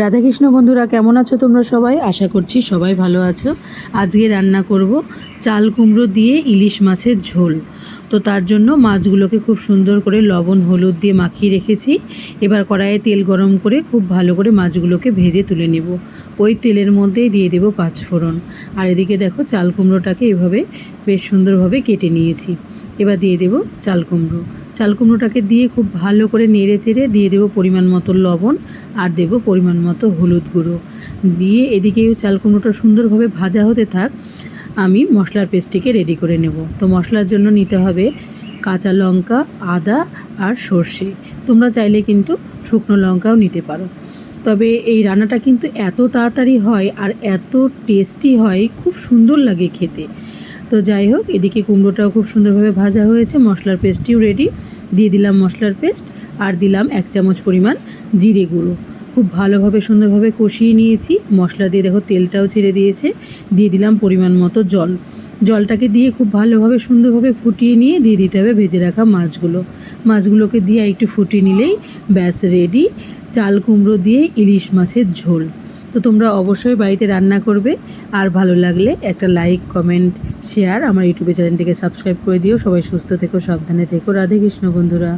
রাধাকৃষ্ণ বন্ধুরা, কেমন আছো তোমরা সবাই? আশা করছি সবাই ভালো আছো। আজকে রান্না করব চাল কুমড়ো দিয়ে ইলিশ মাছের ঝোল। তো তার জন্য মাছগুলোকে খুব সুন্দর করে লবণ হলুদ দিয়ে মাখিয়ে রেখেছি। এবার কড়াইয়ে তেল গরম করে খুব ভালো করে মাছগুলোকে ভেজে তুলে নেব। ওই তেলের মধ্যেই দিয়ে দেবো পাঁচফোড়ন। আর এদিকে দেখো চাল কুমড়োটাকে এভাবে বেশ সুন্দরভাবে কেটে নিয়েছি। এবার দিয়ে দেবো চাল কুমড়ো। চাল কুমড়োটাকে দিয়ে খুব ভালো করে নেড়ে চেড়ে দিয়ে দেবো পরিমাণ মতো লবণ আর দেবো পরিমাণ মতো হলুদ গুঁড়ো দিয়ে এদিকেও চাল কুমড়োটা সুন্দরভাবে ভাজা হতে থাক। আমি মশলার পেস্টটিকে রেডি করে নেব। তো মশলার জন্য নিতে হবে কাঁচা লঙ্কা, আদা আর সর্ষে। তোমরা চাইলে কিন্তু শুকনো লঙ্কাও নিতে পারো। তবে এই রান্নাটা কিন্তু এত তাড়াতাড়ি হয় আর এত টেস্টি হয়, খুব সুন্দর লাগে খেতে। তো যাই হোক, এদিকে কুমড়োটাও খুব সুন্দরভাবে ভাজা হয়েছে, মশলার পেস্টটিও রেডি। দিয়ে দিলাম মশলার পেস্ট আর দিলাম 1 চামচ পরিমাণ জিরে গুঁড়ো। খুব ভালোভাবে সুন্দরভাবে কষিয়ে নিয়েছি। মশলা দিয়ে দেখো তেলটাও ছেড়ে দিয়েছে। দিয়ে দিলাম পরিমাণ মতো জল। জলটাকে দিয়ে খুব ভালোভাবে সুন্দরভাবে ফুটিয়ে নিয়ে দিয়ে দিতে হবে ভেজে রাখা মাছগুলোকে দিয়ে একটু ফুটিয়ে নিলেই ব্যাস রেডি চাল কুমড়ো দিয়ে ইলিশ মাছের ঝোল। তো তোমরা অবশ্যই বাড়িতে রান্না করবে। আর ভালো লাগলে একটা লাইক, কমেন্ট, শেয়ার আমার ইউটিউবে চ্যানেলটিকে সাবস্ক্রাইব করে দিও। সবাই সুস্থ থেকো, সাবধানে থেকো। রাধে কৃষ্ণ বন্ধুরা।